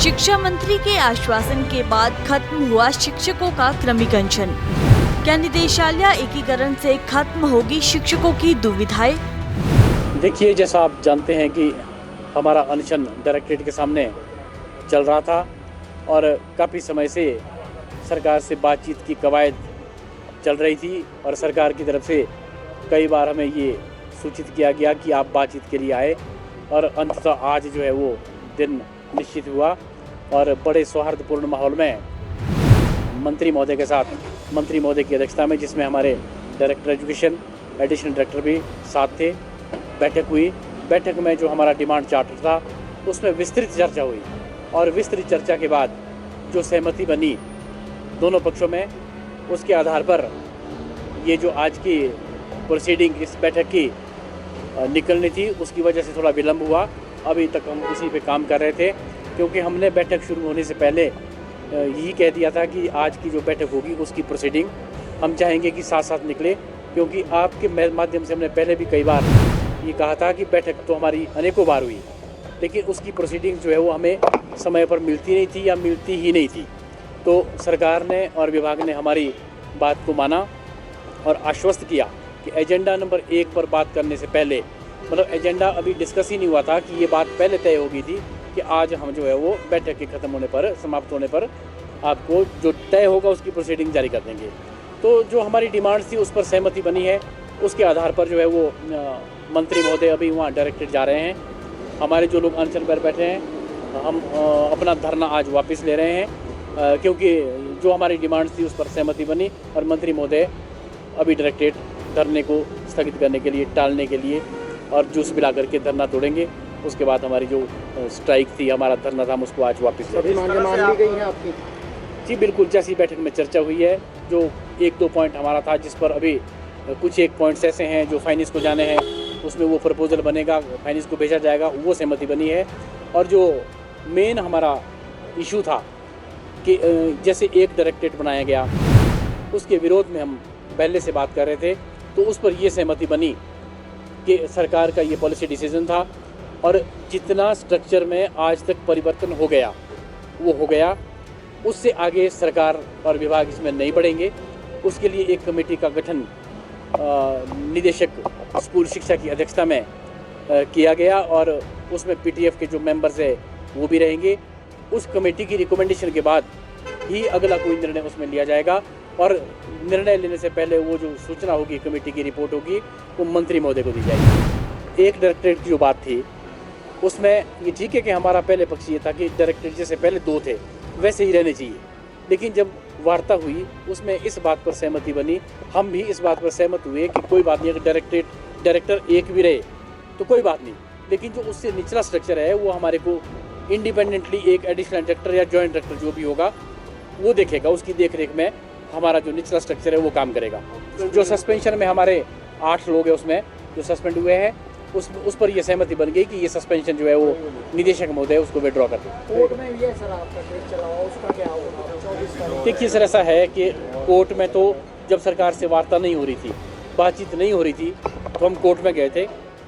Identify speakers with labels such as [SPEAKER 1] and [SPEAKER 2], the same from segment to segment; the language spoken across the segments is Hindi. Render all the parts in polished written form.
[SPEAKER 1] शिक्षा मंत्री के आश्वासन के बाद खत्म हुआ शिक्षकों का क्रमिक अनशन। क्या निदेशालय एकीकरण से खत्म होगी शिक्षकों की दुविधाएं?
[SPEAKER 2] देखिए, जैसा आप जानते हैं कि हमारा अनशन डायरेक्टरेट के सामने चल रहा था और काफ़ी समय से सरकार से बातचीत की कवायद चल रही थी और सरकार की तरफ से कई बार हमें ये सूचित किया गया कि आप बातचीत के लिए आए और अंततः आज जो है वो दिन निश्चित हुआ और बड़े सौहार्दपूर्ण माहौल में मंत्री महोदय के साथ, मंत्री महोदय की अध्यक्षता में, जिसमें हमारे डायरेक्टर एजुकेशन, एडिशनल डायरेक्टर भी साथ थे, बैठक हुई। बैठक में जो हमारा डिमांड चार्टर था उसमें विस्तृत चर्चा हुई और विस्तृत चर्चा के बाद जो सहमति बनी दोनों पक्षों में, उसके आधार पर ये जो आज की प्रोसीडिंग इस बैठक की निकलनी थी, उसकी वजह से थोड़ा विलम्ब हुआ। अभी तक हम उसी पे काम कर रहे थे क्योंकि हमने बैठक शुरू होने से पहले यही कह दिया था कि आज की जो बैठक होगी उसकी प्रोसीडिंग हम चाहेंगे कि साथ साथ निकले, क्योंकि आपके माध्यम से हमने पहले भी कई बार ये कहा था कि बैठक तो हमारी अनेकों बार हुई, लेकिन उसकी प्रोसीडिंग जो है वो हमें समय पर मिलती नहीं थी या मिलती ही नहीं थी। तो सरकार ने और विभाग ने हमारी बात को माना और आश्वस्त किया कि एजेंडा नंबर 1 पर बात करने से पहले, मतलब एजेंडा अभी डिस्कस ही नहीं हुआ था कि ये बात पहले तय हो गई थी कि आज हम जो है वो बैठक के ख़त्म होने पर, समाप्त होने पर आपको जो तय होगा उसकी प्रोसीडिंग जारी कर देंगे। तो जो हमारी डिमांड थी उस पर सहमति बनी है। उसके आधार पर जो है वो मंत्री महोदय अभी वहाँ डायरेक्टरेट जा रहे हैं। हमारे जो लोग अनशन पर बैठे हैं, हम अपना धरना आज वापस ले रहे हैं क्योंकि जो हमारी डिमांड थी उस पर सहमति बनी और मंत्री महोदय अभी डायरेक्टरेट धरने को स्थगित करने के लिए, टालने के लिए और जूस पिला करके धरना तोड़ेंगे। उसके बाद हमारी जो स्ट्राइक थी, हमारा धरना था, हम उसको आज वापस ले रहे हैं।
[SPEAKER 3] सभी मांगे मान ली गई हैं आपकी?
[SPEAKER 2] जी बिल्कुल, जैसी बैठक में चर्चा हुई है, जो 1-2 पॉइंट हमारा था जिस पर अभी कुछ एक पॉइंट्स ऐसे हैं जो फाइनेंस को जाने हैं, उसमें वो प्रपोजल बनेगा, फाइनेंस को भेजा जाएगा, वो सहमति बनी है। और जो मेन हमारा इशू था कि जैसे एक डायरेक्टरेट बनाया गया, उसके विरोध में हम पहले से बात कर रहे थे, तो उस पर ये सहमति बनी कि सरकार का ये पॉलिसी डिसीजन था और जितना स्ट्रक्चर में आज तक परिवर्तन हो गया वो हो गया, उससे आगे सरकार और विभाग इसमें नहीं बढ़ेंगे। उसके लिए एक कमेटी का गठन निदेशक स्कूल शिक्षा की अध्यक्षता में किया गया और उसमें पीटीएफ के जो मेंबर्स हैं वो भी रहेंगे। उस कमेटी की रिकमेंडेशन के बाद ही अगला कोई निर्णय उसमें लिया जाएगा और निर्णय लेने से पहले वो जो सूचना होगी, कमेटी की रिपोर्ट होगी, वो मंत्री महोदय को दी जाएगी। एक डायरेक्टरेट की जो बात थी उसमें ये ठीक है कि हमारा पहले पक्ष ये था कि डायरेक्टरेट जैसे पहले 2 थे वैसे ही रहने चाहिए, लेकिन जब वार्ता हुई उसमें इस बात पर सहमति बनी, हम भी इस बात पर सहमत हुए कि कोई बात नहीं, अगर डायरेक्टर एक भी रहे तो कोई बात नहीं, लेकिन जो उससे निचला स्ट्रक्चर है वो हमारे को इंडिपेंडेंटली एक एडिशनल डायरेक्टर या जॉइंट डायरेक्टर जो भी होगा वो देखेगा। उसकी देखरेख में हमारा जो निचला स्ट्रक्चर है वो काम करेगा। जो सस्पेंशन में हमारे 8 लोग हैं उसमें जो सस्पेंड हुए हैं, उस पर यह सहमति बन गई कि ये सस्पेंशन जो है वो निदेशक महोदय उसको विड्रॉ कर दें।
[SPEAKER 3] कोर्ट में ये सर आपका केस चला हुआ, उसका क्या होगा? 24 तारीख।
[SPEAKER 2] देखिए सर, ऐसा है कि कोर्ट में तो जब सरकार से वार्ता नहीं हो रही थी, बातचीत नहीं हो रही थी, तो हम कोर्ट में गए थे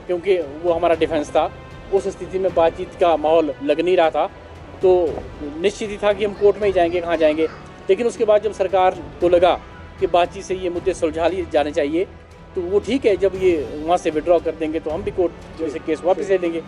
[SPEAKER 2] क्योंकि वो हमारा डिफेंस था। उस स्थिति में बातचीत का माहौल लग नहीं रहा था, तो निश्चित ही था कि हम कोर्ट में ही जाएंगे, कहाँ जाएंगे। लेकिन उसके बाद जब सरकार को लगा कि बातचीत से ये मुद्दे सुलझा लिए जाने चाहिए, तो वो ठीक है, जब ये वहाँ से विड्रॉ कर देंगे तो हम भी कोर्ट से केस वापस ले लेंगे।